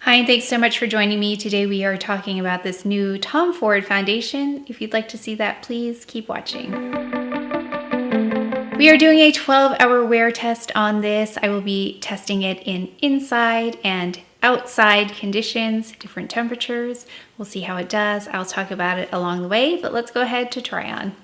Hi, and thanks so much for joining me. Today we are talking about this new Tom Ford foundation. If you'd like to see that, please keep watching. We are doing a 12-hour wear test on this. I will be testing it in inside and outside conditions, different temperatures. We'll see how it does. I'll talk about it along the way, but let's go ahead to try on.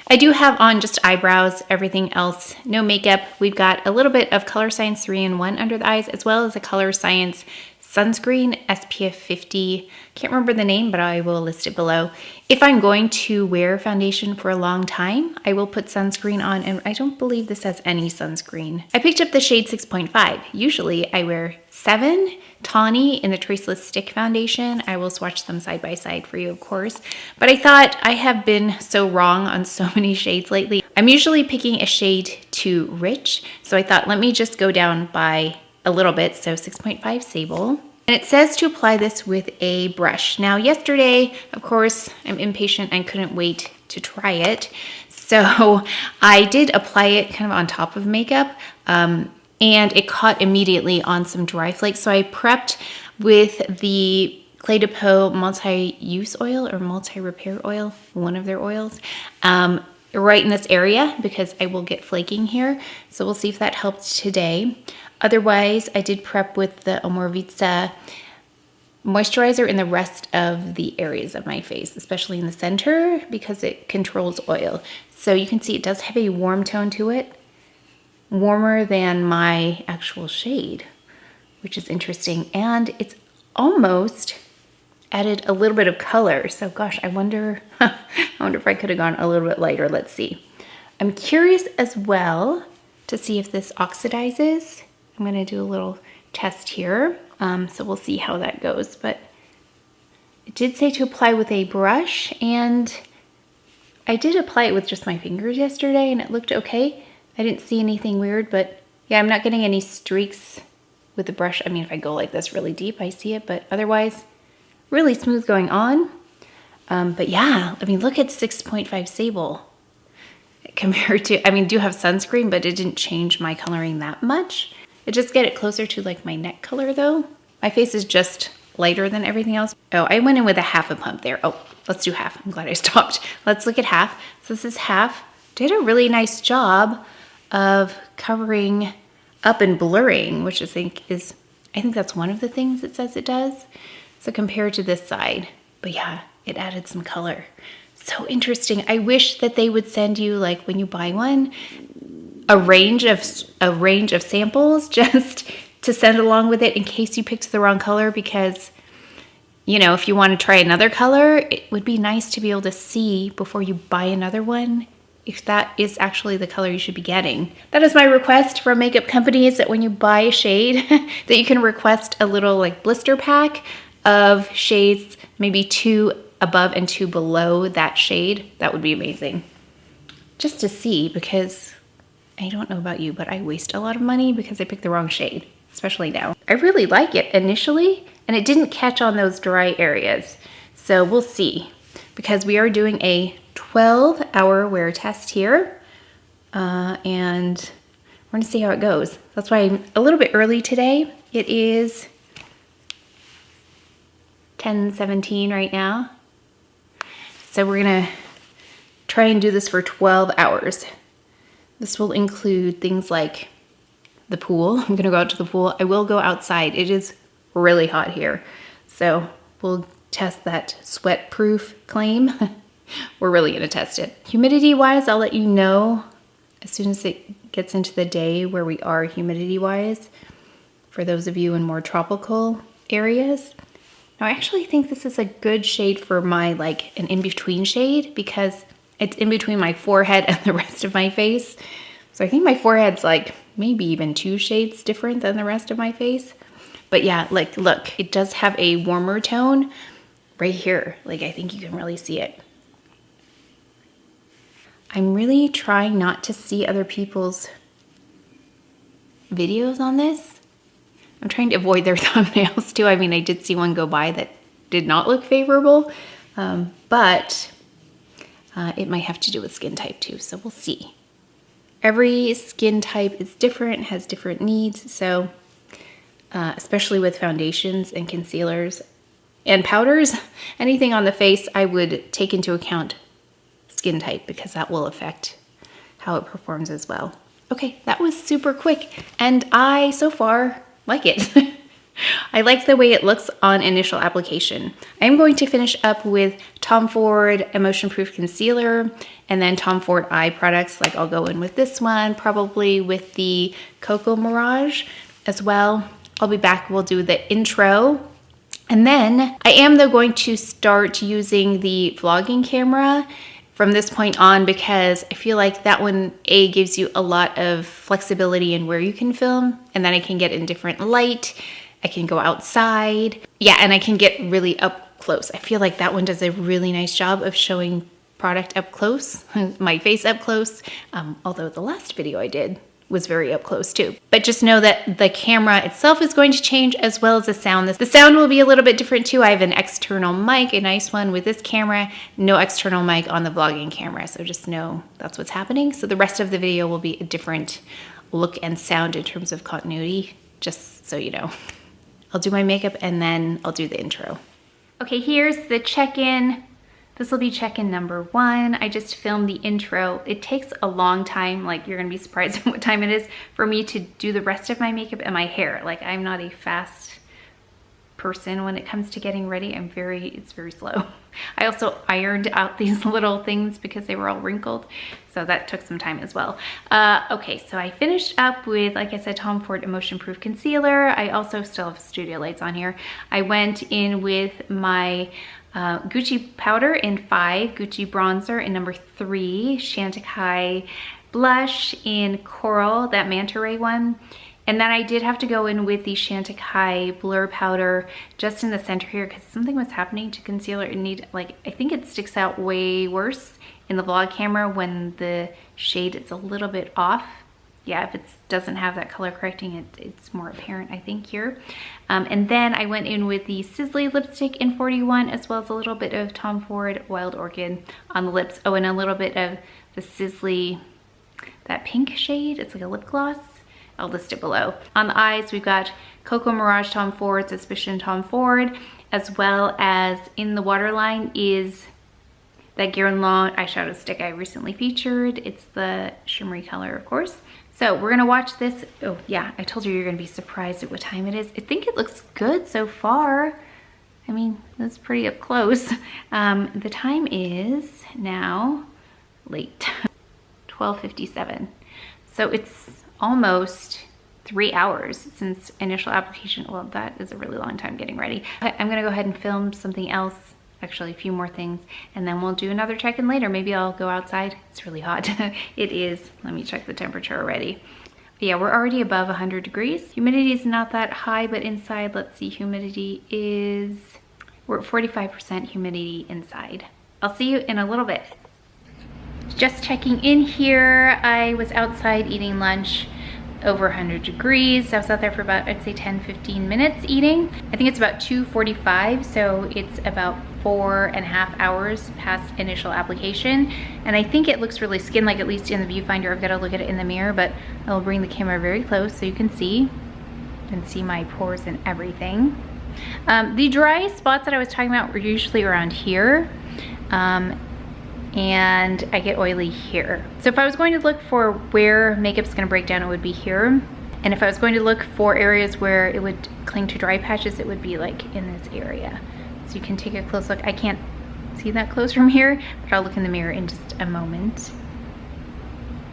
I do have on just eyebrows, everything else, no makeup. We've got a little bit of Color Science 3-in-1 under the eyes, as well as a Color Science sunscreen, SPF 50. Can't remember the name, but I will list it below. If I'm going to wear foundation for a long time, I will put sunscreen on, and I don't believe this has any sunscreen. I picked up the shade 6.5. Usually I wear 7 tawny in the Traceless Stick Foundation. I will swatch them side by side for you, of course. But I thought I have been so wrong on so many shades lately. I'm usually picking a shade too rich, so I thought let me just go down by a little bit, so 6.5 Sable. And it says to apply this with a brush. Now yesterday, of course, I'm impatient and couldn't wait to try it. So I did apply it kind of on top of makeup, and it caught immediately on some dry flakes. So I prepped with the Clé de Peau multi-use oil or multi-repair oil, one of their oils, right in this area because I will get flaking here. So we'll see if that helped today. Otherwise, I did prep with the Omorovicza moisturizer in the rest of the areas of my face, especially in the center because it controls oil. So you can see it does have a warm tone to it, warmer than my actual shade, which is interesting. And it's almost added a little bit of color. So gosh, I wonder if I could have gone a little bit lighter. Let's see. I'm curious as well to see if this oxidizes. I'm going to do a little test here, so we'll see how that goes. But it did say to apply with a brush, and I did apply it with just my fingers yesterday, and it looked okay. I didn't see anything weird, but yeah, I'm not getting any streaks with the brush. I mean, if I go like this really deep, I see it, but otherwise, really smooth going on. But yeah, I mean, look at 6.5 Sable compared to, I mean, do have sunscreen, but it didn't change my coloring that much. It just get it closer to like my neck color though. My face is just lighter than everything else. Oh, I went in with a half a pump there. Oh, let's do half. I'm glad I stopped. Let's look at half. So this is half. Did a really nice job of covering up and blurring, which I think that's one of the things it says it does. So compared to this side, but yeah, it added some color. So interesting. I wish that they would send you, like when you buy one, a range of samples just to send along with it in case you picked the wrong color, because you know, if you want to try another color, it would be nice to be able to see before you buy another one if that is actually the color you should be getting. That is my request from makeup companies, that when you buy a shade that you can request a little like blister pack of shades, maybe 2 above and 2 below that shade. That would be amazing. Just to see, because I don't know about you, but I waste a lot of money because I picked the wrong shade, especially now. I really like it initially, and it didn't catch on those dry areas. So we'll see, because we are doing a 12-hour wear test here, and we're gonna see how it goes. That's why I'm a little bit early today. It is 10:17 right now. So we're gonna try and do this for 12 hours. This will include things like the pool. I'm gonna go out to the pool. I will go outside. It is really hot here. So we'll test that sweat-proof claim. We're really gonna test it. Humidity-wise, I'll let you know as soon as it gets into the day where we are humidity-wise, for those of you in more tropical areas. Now, I actually think this is a good shade for my, like, an in-between shade, because it's in between my forehead and the rest of my face. So I think my forehead's like maybe even 2 shades different than the rest of my face. But yeah, like, look, it does have a warmer tone right here. Like, I think you can really see it. I'm really trying not to see other people's videos on this. I'm trying to avoid their thumbnails too. I mean, I did see one go by that did not look favorable, but it might have to do with skin type too, so we'll see. Every skin type is different, has different needs, so especially with foundations and concealers and powders. Anything on the face, I would take into account skin type because that will affect how it performs as well. Okay, that was super quick and I so far like it. I like the way it looks on initial application. I'm going to finish up with Tom Ford Emotion Proof Concealer and then Tom Ford eye products. Like I'll go in with this one, probably with the Cocoa Mirage as well. I'll be back, we'll do the intro. And then I am though going to start using the vlogging camera from this point on because I feel like that one, gives you a lot of flexibility in where you can film, and then I can get in different light. I can go outside. Yeah, and I can get really up close. I feel like that one does a really nice job of showing product up close, my face up close, although the last video I did was very up close too. But just know that the camera itself is going to change as well as the sound. The sound will be a little bit different too. I have an external mic, a nice one with this camera, no external mic on the vlogging camera. So just know that's what's happening. So the rest of the video will be a different look and sound in terms of continuity, just so you know. I'll do my makeup and then I'll do the intro. Okay, here's the check-in. This will be check-in number 1. I just filmed the intro. It takes a long time, like you're gonna be surprised at what time it is for me to do the rest of my makeup and my hair. Like I'm not a fast person when it comes to getting ready. It's very slow. I also ironed out these little things because they were all wrinkled. So that took some time as well. Okay, so I finished up with, like I said, Tom Ford Emotion Proof Concealer. I also still have studio lights on here. I went in with my Gucci powder in 5, Gucci bronzer in number 3, Chantecaille blush in Coral, that Manta Ray one. And then I did have to go in with the Chantecaille blur powder just in the center here because something was happening to concealer. I think it sticks out way worse in the vlog camera when the shade is a little bit off. Yeah, if it doesn't have that color correcting, it's more apparent, I think, here. And then I went in with the Sisley lipstick in 41, as well as a little bit of Tom Ford Wild Orchid on the lips. Oh, and a little bit of the Sisley, that pink shade. It's like a lip gloss. I'll list it below. On the eyes, we've got Cocoa Mirage Tom Ford, Suspicion Tom Ford, as well as in the waterline is that Guerlain eyeshadow stick I recently featured. It's the shimmery color, of course. So we're gonna watch this. Oh yeah, I told you you're gonna be surprised at what time it is. I think it looks good so far. I mean, that's pretty up close. The time is now late, 12:57. So it's almost 3 hours since initial application. Well, that is a really long time getting ready. I'm gonna go ahead and film something else, actually a few more things, and then we'll do another check-in later. Maybe I'll go outside. It's really hot. It is. Let me check the temperature already. Yeah, we're already above 100 degrees. Humidity is not that high, but inside, let's see, humidity is, we're at 45% humidity inside. I'll see you in a little bit. Just checking in here. I was outside eating lunch, over 100 degrees. I was out there for about, I'd say 10-15 minutes eating. I think it's about 2:45, so it's about 4.5 hours past initial application. And I think it looks really skin-like, at least in the viewfinder. I've got to look at it in the mirror, but I'll bring the camera very close so you can see my pores and everything. The dry spots that I was talking about were usually around here. And I get oily here. So if I was going to look for where makeup's gonna break down, it would be here. And if I was going to look for areas where it would cling to dry patches, it would be like in this area. So you can take a close look. I can't see that close from here, but I'll look in the mirror in just a moment.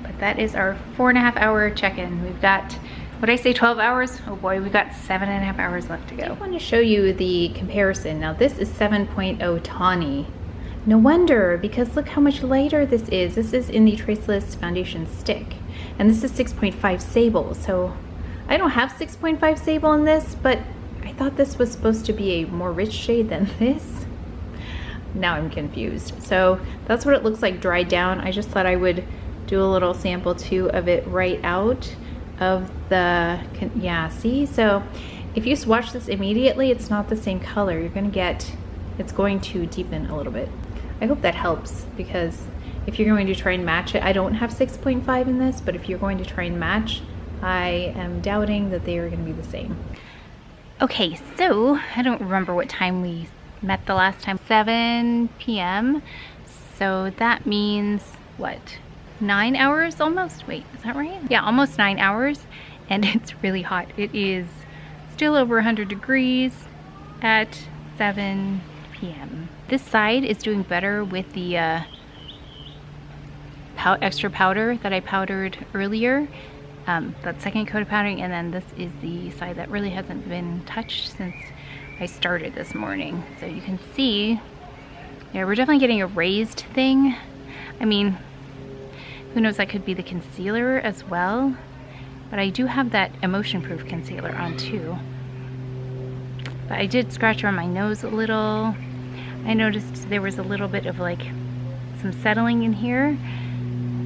But that is our 4.5 hour check-in. We've got, what did I say, 12 hours? Oh boy, we've got 7.5 hours left to go. I want to show you the comparison. Now this is 7.0 Tawny. No wonder, because look how much lighter this is. This is in the Traceless Foundation Stick. And this is 6.5 Sable. So I don't have 6.5 Sable in this, but I thought this was supposed to be a more rich shade than this. Now I'm confused. So that's what it looks like dried down. I just thought I would do a little sample too of it right out of the, yeah, see? So if you swatch this immediately, it's not the same color. You're gonna get, it's going to deepen a little bit. I hope that helps, because if you're going to try and match it, I don't have 6.5 in this, but if you're going to try and match, I am doubting that they are going to be the same. Okay, so I don't remember what time we met the last time. 7 p.m. So that means what? 9 hours almost? Wait, is that right? Yeah, almost 9 hours. And it's really hot. It is still over 100 degrees at 7 p.m. This side is doing better with the extra powder that I powdered earlier. That second coat of powdering, and then this is the side that really hasn't been touched since I started this morning. So you can see, yeah, we're definitely getting a raised thing. I mean, who knows, that could be the concealer as well. But I do have that emotion-proof concealer on too. But I did scratch around my nose a little. I noticed there was a little bit of like some settling in here,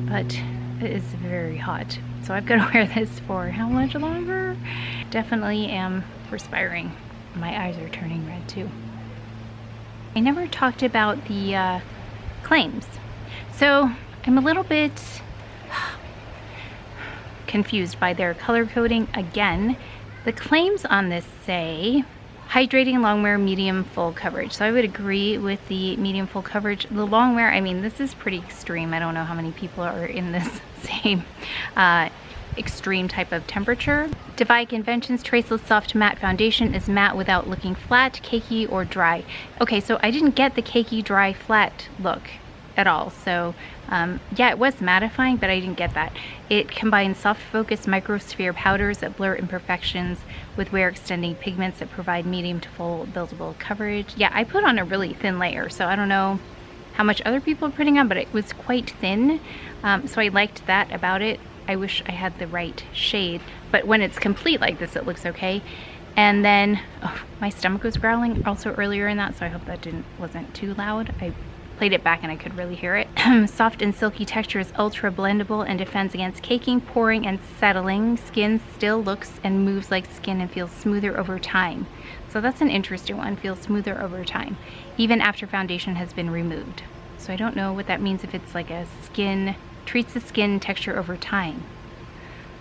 but it is very hot. So I've got to wear this for how much longer? Definitely am perspiring. My eyes are turning red too. I never talked about the claims. So I'm a little bit confused by their color coding again. The claims on this say hydrating longwear medium full coverage. So I would agree with the medium full coverage. The longwear, I mean, this is pretty extreme. I don't know how many people are in this same extreme type of temperature. Defy conventions, traceless soft matte foundation is matte without looking flat, cakey, or dry. Okay, so I didn't get the cakey, dry, flat look at all. So yeah, it was mattifying, but I didn't get that. It combines soft focus microsphere powders that blur imperfections with wear extending pigments that provide medium to full buildable coverage. Yeah, I put on a really thin layer, so I don't know how much other people are putting on, but it was quite thin. So I liked that about it. I wish I had the right shade, but when it's complete like this, it looks okay. And then, oh, my stomach was growling also earlier in that, so I hope that wasn't too loud. I played it back and I could really hear it. Soft and silky texture is ultra blendable and defends against caking, pouring, and settling. Skin still looks and moves like skin and feels smoother over time. So that's an interesting one, feels smoother over time, even after foundation has been removed. So I don't know what that means, if it's like a skin, treats the skin texture over time.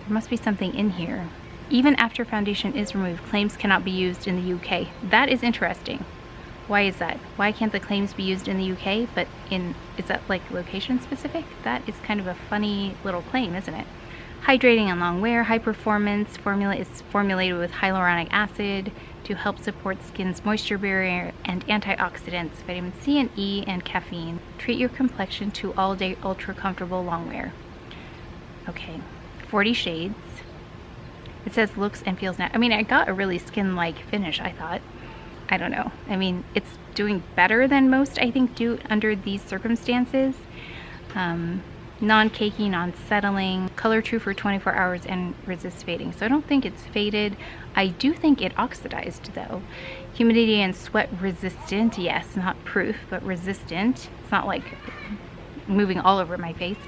There must be something in here. Even after foundation is removed, claims cannot be used in the UK. That is interesting. Why is that? Why can't the claims be used in the UK, but is that like location specific? That is kind of a funny little claim, isn't it? Hydrating and long wear, high performance formula is formulated with hyaluronic acid to help support skin's moisture barrier and antioxidants, vitamin C and E, and caffeine. Treat your complexion to all day ultra comfortable long wear. Okay, 40 shades. It says looks and feels I mean, I got a really skin-like finish, I thought. I don't know. I mean, it's doing better than most, I think, do under these circumstances. Non-cakey, non-settling, color true for 24 hours, and resist fading. So I don't think it's faded. I do think it oxidized though. Humidity and sweat resistant, yes, not proof, but resistant. It's not like moving all over my face.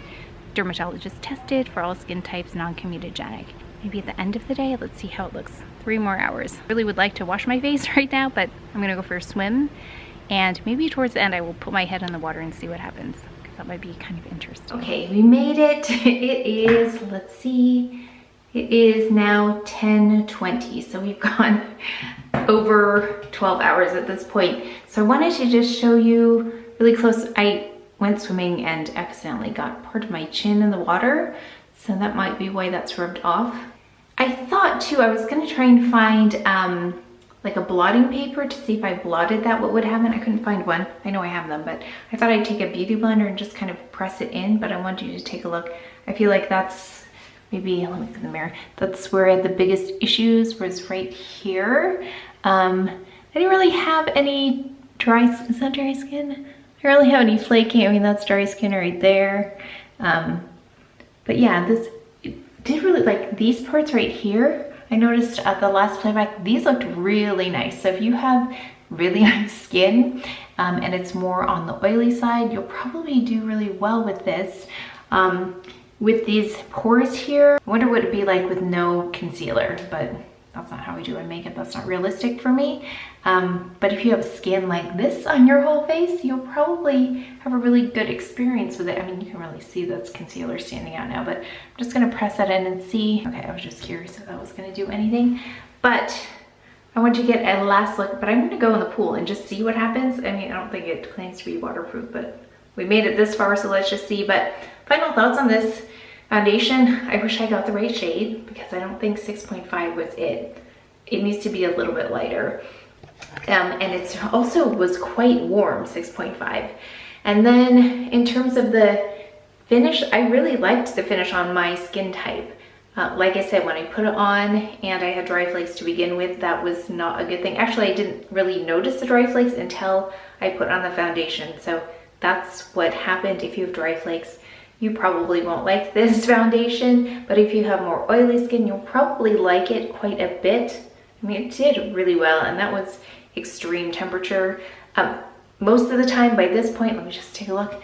Dermatologist tested for all skin types, non-comedogenic. Maybe at the end of the day, let's see how it looks. 3 more hours. Really would like to wash my face right now, but I'm gonna go for a swim, and maybe towards the end I will put my head in the water and see what happens, because that might be kind of interesting. Okay, we made it. It is, let's see, it is now 10:20, so we've gone over 12 hours at this point. So I wanted to just show you really close. I went swimming and accidentally got part of my chin in the water, so that might be why that's rubbed off. I thought too, I was gonna try and find like a blotting paper to see if I blotted that, what would happen. I couldn't find one. I know I have them, but I thought I'd take a beauty blender and just kind of press it in, but I want you to take a look. I feel like that's maybe, let me look in the mirror, that's where I had the biggest issues, was right here. I didn't really have any dry, is that dry skin? I don't really have any flaking. I mean, that's dry skin right there. But yeah, this did really, like these parts right here, I noticed at the last playback, these looked really nice. So if you have really nice skin and it's more on the oily side, you'll probably do really well with this. With these pores here, I wonder what it'd be like with no concealer, but that's not how we do our makeup. That's not realistic for me. But if you have skin like this on your whole face, you'll probably have a really good experience with it. I mean, you can really see that's concealer standing out now, but I'm just gonna press that in and see. Okay, I was just curious if that was gonna do anything. But I want to get a last look, but I'm gonna go in the pool and just see what happens. I mean, I don't think it claims to be waterproof, but we made it this far, so let's just see. But final thoughts on this foundation. I wish I got the right shade because I don't think 6.5 was it. It needs to be a little bit lighter. And it also was quite warm, 6.5. And then in terms of the finish, I really liked the finish on my skin type. Like I said, when I put it on and I had dry flakes to begin with, that was not a good thing. Actually, I didn't really notice the dry flakes until I put on the foundation. So that's what happened. If you have dry flakes, you probably won't like this foundation, but if you have more oily skin, you'll probably like it quite a bit. I mean, it did really well, and that was extreme temperature. Most of the time by this point, let me just take a look.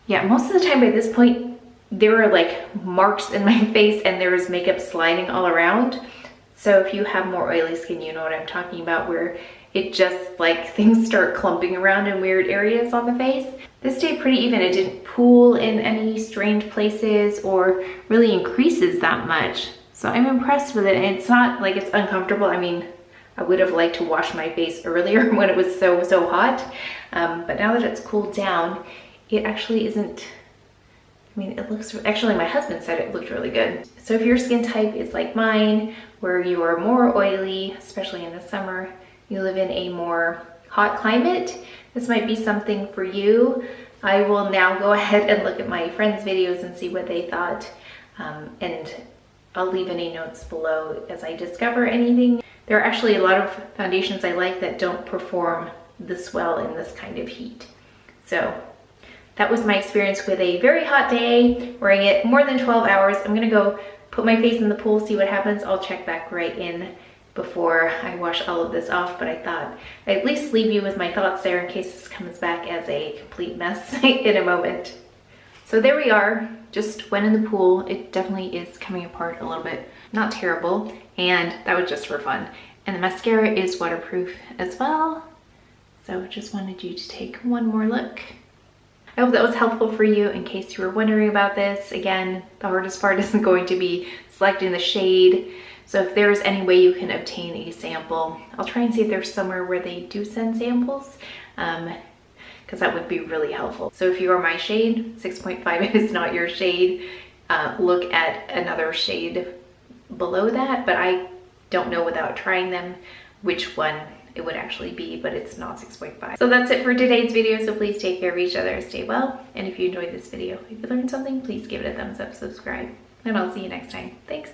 Yeah, most of the time by this point, there were like marks in my face and there was makeup sliding all around. So if you have more oily skin, you know what I'm talking about, where it just like things start clumping around in weird areas on the face. This stayed pretty even. It didn't pool in any strange places or really increases that much. So I'm impressed with it, and it's not like it's uncomfortable. I mean, I would have liked to wash my face earlier when it was so hot. But now that it's cooled down, it actually isn't. I mean, it looks, actually my husband said it looked really good. So if your skin type is like mine, where you are more oily, especially in the summer, you live in a more hot climate, this might be something for you. I will now go ahead and look at my friends' videos and see what they thought. And I'll leave any notes below as I discover anything. There are actually a lot of foundations I like that don't perform this well in this kind of heat. So that was my experience with a very hot day, wearing it more than 12 hours. I'm gonna go put my face in the pool, see what happens. I'll check back right in before I wash all of this off, but I thought I'd at least leave you with my thoughts there in case this comes back as a complete mess in a moment. So there we are, just went in the pool. It definitely is coming apart a little bit, not terrible, and that was just for fun. And the mascara is waterproof as well. So just wanted you to take one more look. I hope that was helpful for you in case you were wondering about this. Again, the hardest part isn't going to be selecting the shade. So if there's any way you can obtain a sample, I'll try and see if there's somewhere where they do send samples, because that would be really helpful. So if you are my shade, 6.5 is not your shade, look at another shade below that, but I don't know without trying them which one it would actually be, but it's not 6.5. So that's it for today's video. So please take care of each other, stay well. And if you enjoyed this video, if you learned something, please give it a thumbs up, subscribe, and I'll see you next time. Thanks.